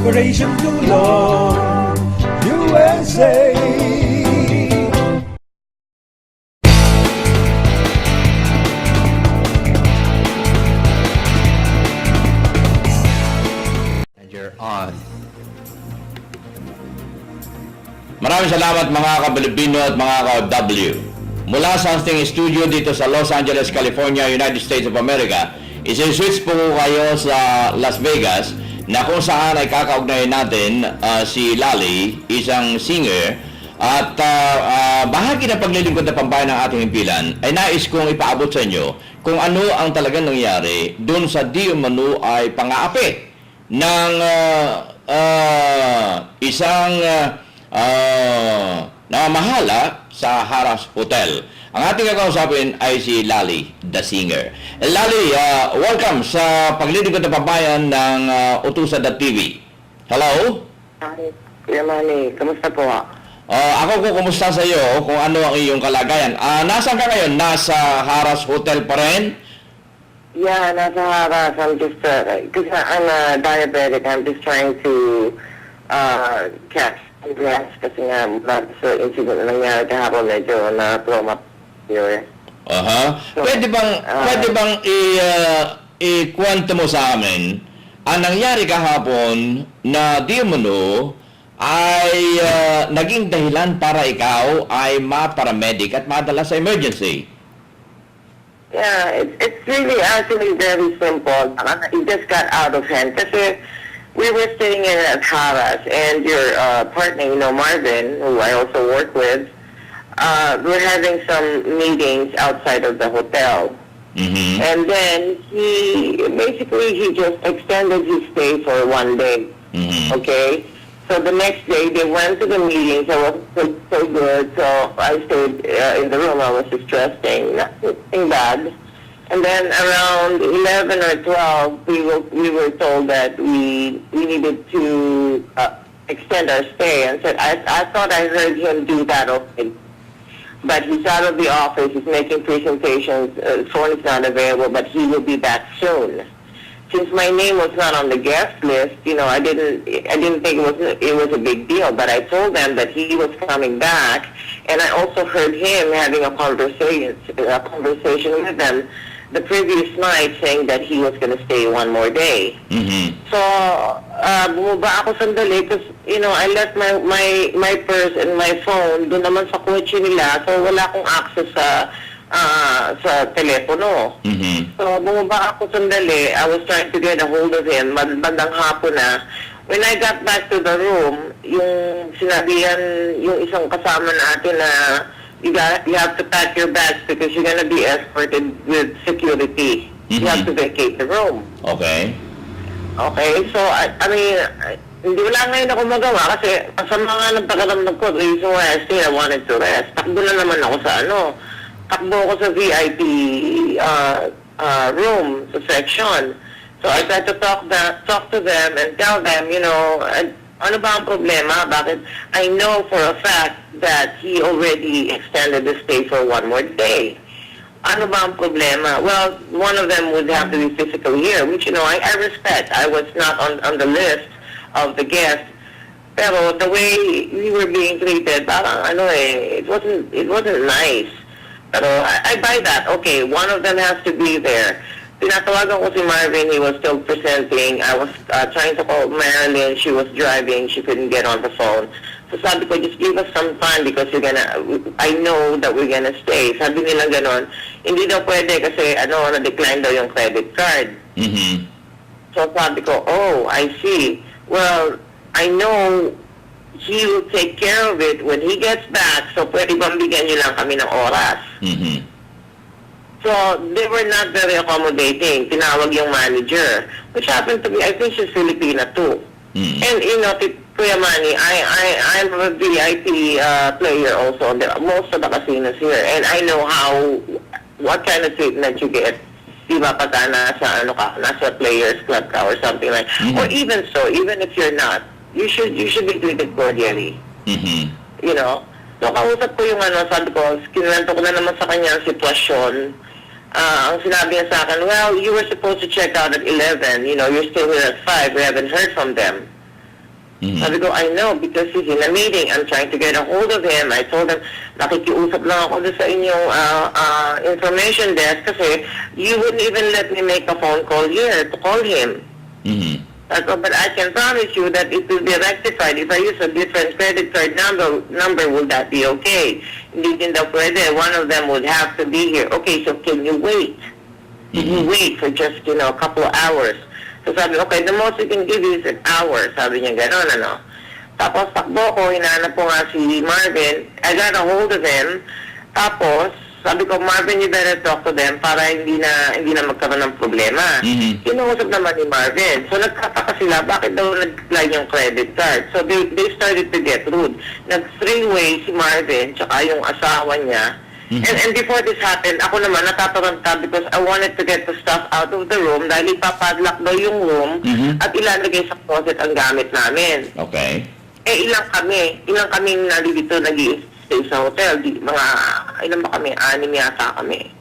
Operation Tulong USA. And you're on. Maraming salamat mga ka-Pilipino at mga ka-OFW. Mula sa ating studio dito sa Los Angeles, California, United States of America, isi-switch po kayo sa Las Vegas na kung saan ay kakaugnayan natin si Lali, isang singer, at bahagi ng paglilingkod na pambayan ng ating himpilan ay nais kong ipaabot sa inyo kung ano ang talagang nangyari dun sa di umano ay pang-aapi ng isang namamahala sa Harrah's Hotel. Ang ating kakausapin ay si Lali, the singer. Lali, welcome sa paglilingkod ng pambayan ng Utusan.tv. Hello? Hi, Kuya Manny. Kamusta po? Ako ko kumusta sa iyo kung ano ang iyong kalagayan. Nasaan ka ngayon? Nasa Harrah's Hotel pa rin? Yeah, nasa Harrah's. I'm just, because I'm diabetic, I'm just trying to catch gas kasi nga sa incident na nangyari kahapon medyo na-trauma yun. Pwede bang ikwento mo sa amin ang nangyari kahapon na di umano ay naging dahilan para ikaw ay ma-paramedic at madala sa emergency? Yeah, it's really actually very simple. It just got out of hand kasi we were staying in at Harrah's, and your partner, Marvin, who I also work with, we're having some meetings outside of the hotel. Mm-hmm. And then he just extended his stay for one day. Mm-hmm. Okay? So the next day, they went to the meetings. I was so good, so I stayed in the room. I was just resting, nothing bad. And then around 11 or 12, we were told that we needed to extend our stay. And said, I thought I heard him do that already. But he's out of the office. He's making presentations. Phone is not available, but he will be back soon. Since my name was not on the guest list, I didn't think it was a big deal. But I told them that he was coming back, and I also heard him having a conversation with them the previous night, saying that he was going to stay one more day. Mm-hmm. So, bumaba ako sandali because, I left my purse and my phone doon naman sa kotse nila, so wala akong access sa telepono. Mm-hmm. So, bumaba ako sandali. I was trying to get a hold of him. Bandang hapon na. When I got back to the room, yung sinabihan yung isang kasama natin na you have to pack your bags because you're gonna be escorted with security. Mm-hmm. You have to vacate the room. Okay. Okay, so I mean, hindi wala ngayon ako magawa kasi masama nga ng pakiramdam ko. The reason why I stayed, I wanted to rest. Takbo na naman ako sa takbo ako sa VIP room, sa section. So I tried to talk to them and tell them, ano ba ang problema? Bakit? I know for a fact that he already extended the stay for one more day. Ano ba ang problema? Well, one of them would have to be physically here, which, I respect. I was not on the list of the guests. Pero the way we were being treated, parang it wasn't nice. Pero I buy that. Okay, one of them has to be there. Tinatawagan ko si Marvin, he was still presenting. I was trying to call Marilyn, she was driving, she couldn't get on the phone. So sabi ko, just give us some time because I know that we're gonna stay. Sabi nila ganon, hindi daw pwede kasi na-decline daw yung credit card. Mm-hmm. So sabi ko, oh, I see. Well, I know he will take care of it when he gets back, so pwede bang bigyan niyo lang kami ng oras? Mm-hmm. So, they were not very accommodating. Tinawag yung manager, which happened to be, I think she's Filipina too. Mm. And, Kuya Manny, I'm a VIP player also. Most of the casinos here. And I know what kind of treatment you get. Di ba pagka nasa players club ka or something like Mm-hmm. Or even so, even if you're not, you should be treated cordially. Mm-hmm. So, kausap ko yung sabi ko, kinwento ko na naman sa kanya ang sitwasyon. Ang sinabi niya sa akin, well, you were supposed to check out at 11. You're still here at 5. We haven't heard from them. Sabi ko, I know because he's in a meeting. I'm trying to get a hold of him. I told him, nakikiusap lang ako doon sa inyong information desk kasi you wouldn't even let me make a phone call here to call him. Mhm. But I can promise you that it will be rectified. If I use a different credit card number, will that be okay? Hindi din daw pwede. One of them would have to be here. Okay, so can you wait? Can you wait for just, a couple of hours? So sabi, okay, the most we can give you is an hour. Sabi niya, gano'n, ano. Tapos takbo ko, hinahanap ko nga si Marvin. I got a hold of him. Tapos, sabi ko, Marvin, you better talk to them para hindi na magkaroon ng problema. Kinuusap naman ni Marvin. So nagtataka sila, bakit daw nag-decline yung credit card? So they started to get rude. Nag-three-way si Marvin, tsaka yung asawa niya. And before this happened, ako naman natataranta because I wanted to get the stuff out of the room dahil ipapadlock daw yung room at ilalagay sa closet ang gamit namin. Okay. Ilang kaming nalilito nag-i-stay sa hotel. Ilan ba kami? 6 yata kami.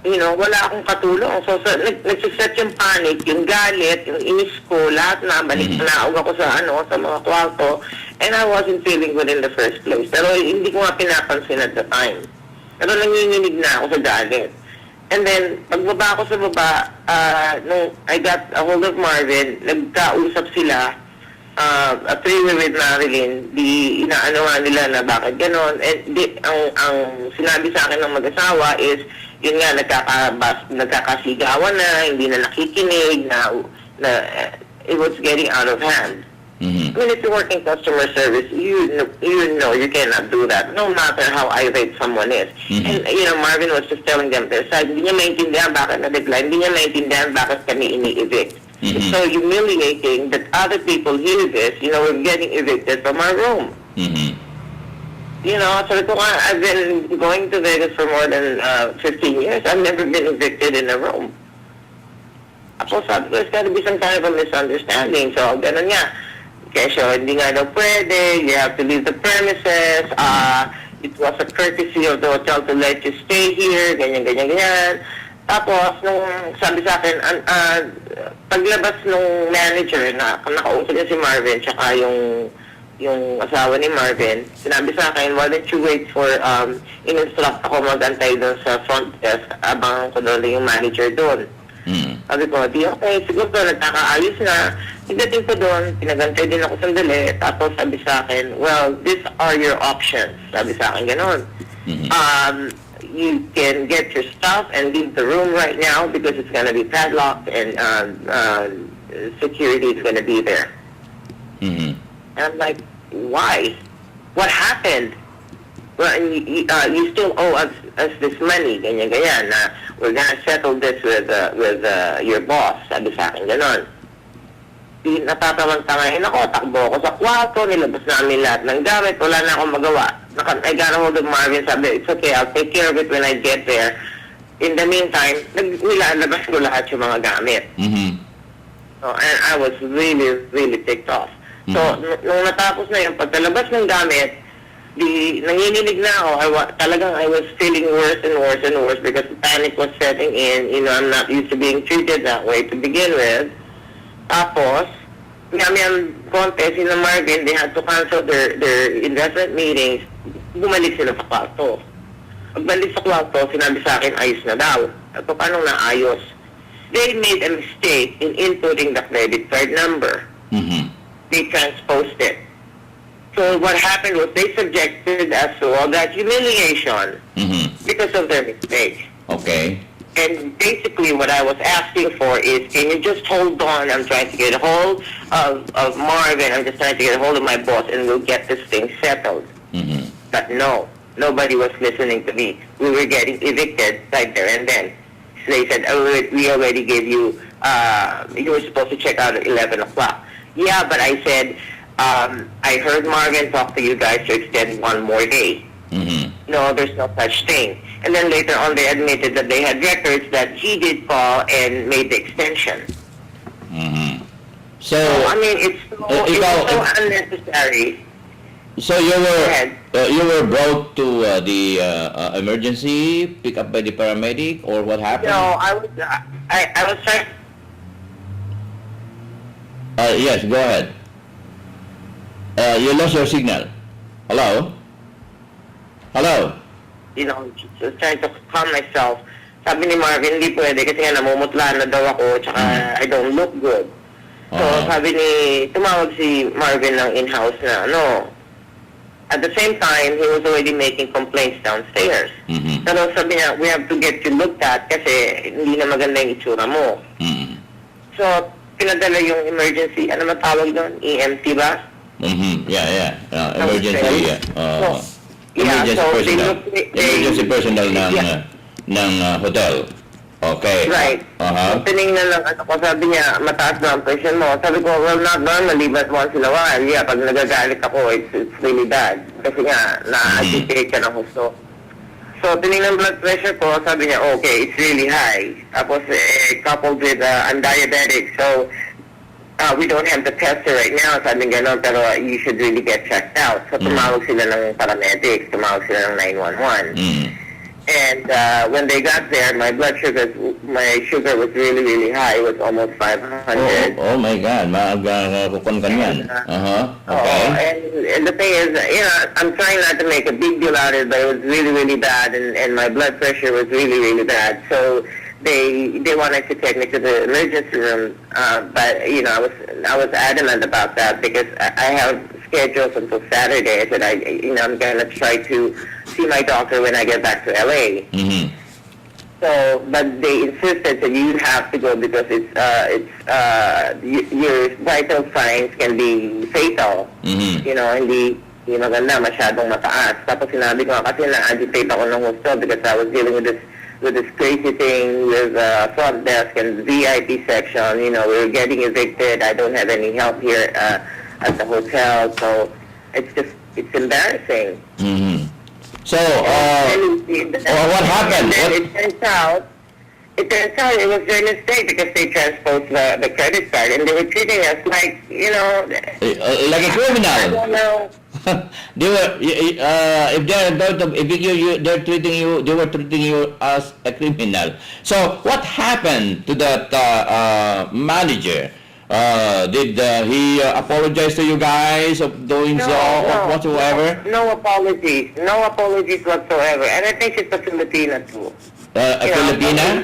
Wala akong katulong. So nagsiset yung panic, yung galit, yung inis ko, lahat na, naog ako sa mga kwarto. And I wasn't feeling good in the first place. Pero hindi ko nga pinapansin at the time. Pero nanginginig na ako sa galit. And then, pagbaba ko sa baba, nung I got a hold of Marvin, nagkausap sila, a three-way with Marilyn, inaano nga nila na bakit ganon. And ang sinabi sa akin ng mag-asawa is, yun nga, nagkakasigawan na, hindi na nakikinig, na it was getting out of hand. I mean, if you work in customer service, you know you cannot do that, no matter how irate someone is. And, Marvin was just telling them their side. Hindi niya maintindihan bakit na-decline. Hindi niya maintindihan bakit kami ini-evict. It's so humiliating that other people hear this, we're getting evicted from our room. So I've been going to Vegas for more than 15 years. I've never been evicted in a room. Ako sabi ko, it's gotta be some kind of a misunderstanding. So, ganun nga. Kesyo, hindi nga daw pwede. You have to leave the premises. It was a courtesy of the hotel to let you stay here. Ganyan. Tapos, nung sabi sa akin, paglabas nung manager na nakausap niya si Marvin tsaka yung asawa ni Marvin, sinabi sa akin, why don't you wait for in-instruct ako mag-antay doon sa front desk abang ko doon yung manager doon. Sabi ko, okay, siguro nagkakaayos na. Pagdating ko doon, pinagantay din ako sandali. Tapos sabi sa akin, well, these are your options. Sabi sa akin ganon. You can get your stuff and leave the room right now because it's going to be padlocked and security is going to be there. And I'm like, why? What happened? Well, you still owe us this money, ganyan. Na we're gonna settle this with your boss. Sabi sa akin, ganon. Natatamang-tangahin ako, takbo ako sa kwarto, nilabas namin lahat ng gamit, wala na akong magawa. I got a hold of Marvin, sabi, it's okay, I'll take care of it when I get there. In the meantime, nilalabas ko lahat yung mga gamit. So, and I was really, really ticked off. So, nung natapos na yung pagkalabas ng gamit, nanginginig na ako. I was feeling worse and worse and worse because the panic was setting in. I'm not used to being treated that way to begin with. Tapos, ang konti, sila Marvin, they had to cancel their investment meetings. Bumalik sila sa kwarto. Pagbalik sa kwarto, sinabi sa akin, ayos na daw. At paano naayos? They made a mistake in inputting the credit card number. They transposed it. So what happened was they subjected us to all that humiliation because of their mistake. Okay. And basically what I was asking for is, can you just hold on? I'm trying to get a hold of Marvin. I'm just trying to get a hold of my boss and we'll get this thing settled. But no, nobody was listening to me. We were getting evicted right there and then. So they said, we already gave you, you were supposed to check out at 11 o'clock. Yeah, but I said, I heard Marvin talk to you guys to extend one more day. No, there's no such thing. And then later on, they admitted that they had records that he did call and made the extension. So, I mean, it's so unnecessary. So you were brought to the emergency, picked up by the paramedic, or what happened? No, I was trying. Yes, go ahead. You lost your signal. Hello? Hello? You know, just trying to calm myself. Sabi ni Marvin, hindi pwede kasi nga namumutla na daw ako, tsaka I don't look good. So, sabi ni, tumawag si Marvin ng in-house na, at the same time, he was already making complaints downstairs. Mhm. Pero sabi niya, we have to get you looked at kasi hindi na maganda yung itsura mo. Mhm. So, pinadala yung emergency, ano matawag doon? EMT ba? Mhm. Yeah. Emergency. Emergency so personnel. Emergency personnel ng hotel. Okay. Right. Uh-huh. So, tinignan lang ako, sabi niya, mataas na ang pressure mo. Sabi ko, well, not normally, but once in a while, yeah, pag nagagalit ako, it's really bad. Kasi nga, na-agitate ka ng gusto. So, tinignan blood pressure ko, sabi niya, okay, it's really high. Tapos, coupled with, I'm diabetic, so, we don't have the tester right now, sabi gano'n, pero you should really get checked out. So, tumawag sila ng paramedics, tumawag sila ng 911. And when they got there, my sugar was really, really high. It was almost 500. Oh my God, kukon ka niyan. Okay. And the thing is, I'm trying not to make a big deal out of it, but it was really, really bad, and my blood pressure was really, really bad. So they wanted to take me to the emergency room, but I was adamant about that because I have schedules until Saturday. I said I'm gonna try to see my doctor when I get back to LA. Mhm. So, but they insisted that you have to go because your vital signs can be fatal. Mhm. Hindi maganda, masyadong mataas. Tapos sinabi ko kasi na-agitate ako ng gusto because I was dealing with this crazy thing with front desk and VIP section. We were getting evicted. I don't have any help here at the hotel, so it's embarrassing. Mhm. So, what happened? And then it turns out it was their mistake because they transposed the credit card and they were treating us like, Like a I criminal. don't know. They were, if they're about to evict you, they were treating you as a criminal. So, what happened to that manager? Did he apologize to you guys of doing so or whatsoever? No apologies whatsoever. And I think she's a Filipina too. A Filipina?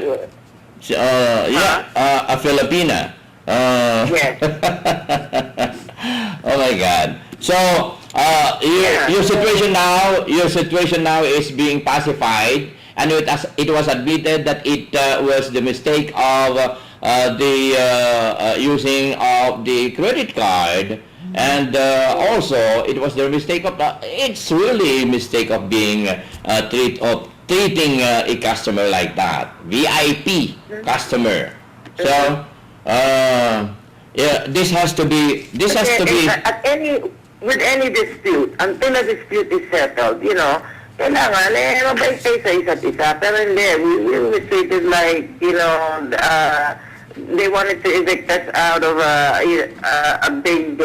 A Filipina. Yes. Oh my God. So, your situation now is being pacified, and it was admitted that it was the mistake of the using of the credit card, and also it was the mistake of it's really a mistake of being treating a customer like that, VIP customer. So, this has to be With any dispute, until a dispute is settled, kailangan, mabait kayo sa isa't isa. Pero hindi, we were treated like, they wanted to evict us out of a big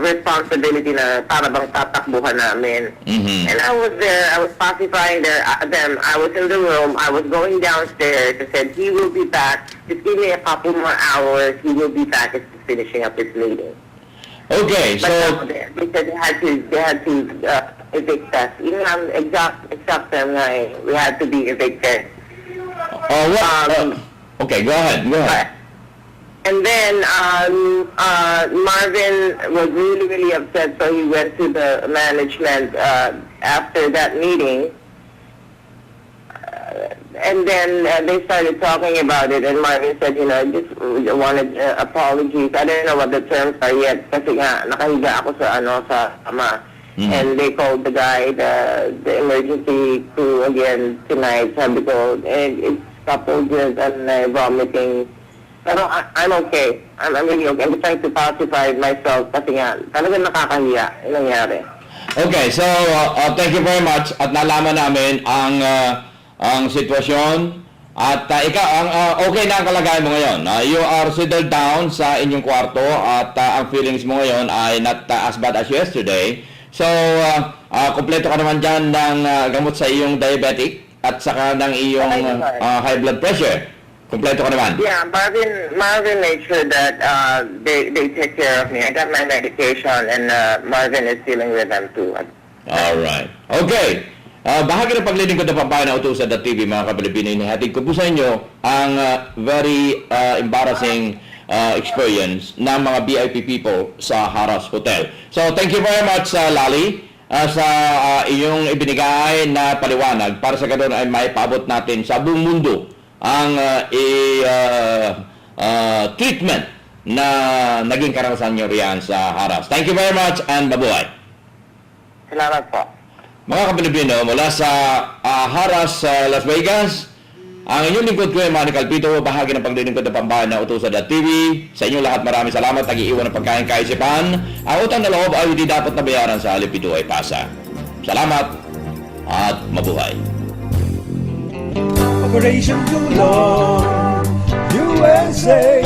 responsibility na para bang tatakbuhan namin. Mhm. And I was there, I was pacifying them. I was in the room, I was going downstairs. I said, he will be back. Just give me a couple more hours. He will be back. It's finishing up his meeting. Okay, But so they said they had to evict us. Yun ang exact term nga eh. We had to be evicted. okay, go ahead. And then Marvin was really, really upset, so he went to the management after that meeting. And then they started talking about it, and Marvin said, I just wanted apologies. I don't know what the terms are yet kasi nga nakahiga ako sa ama. And they called the guy, the emergency crew again tonight. Sabi ko, it's coupled with vomiting. Pero I'm okay. I'm really okay. I'm trying to pacify myself kasi nga talagang nakakahiya yung nangyari. Okay, so thank you very much at nalaman namin ang sitwasyon at ikaw okay na ang kalagayan mo ngayon. You are settled down sa inyong kwarto at ang feelings mo ngayon ay not as bad as yesterday. So kumpleto ka naman dyan ng gamot sa iyong diabetic at saka ng iyong high blood pressure. Kompleto ka naman. Yeah, Marvin made sure that they take care of me. I got my medication, and Marvin is dealing with them too. Alright. Okay. Bahagi ng paglilingkod ng Pambayan na Utusan TV, mga Kapilipino, inihatid ko po sa inyo ang very embarrassing experience ng mga VIP people sa Harrah's Hotel. So, thank you very much, Lali, sa iyong ibinigay na paliwanag para sa ganoon ay maipaabot natin sa buong mundo ang treatment na naging karanasan nyo riyan sa Harrah's. Thank you very much and mabuhay. Salamat po. Mga Kapilipino, mula sa Harrah's Las Vegas, ang inyong lingkod ko ay Manny Calpito, bahagi ng paglilingkod ng Pambayan na Utusan TV. Sa inyong lahat, maraming salamat. Nag-iiwan ng pagkain kaisipan. Ang utang na loob ay hindi dapat nabayaran sa halip ito ay pasa. Salamat at mabuhay. Operation Tulong USA.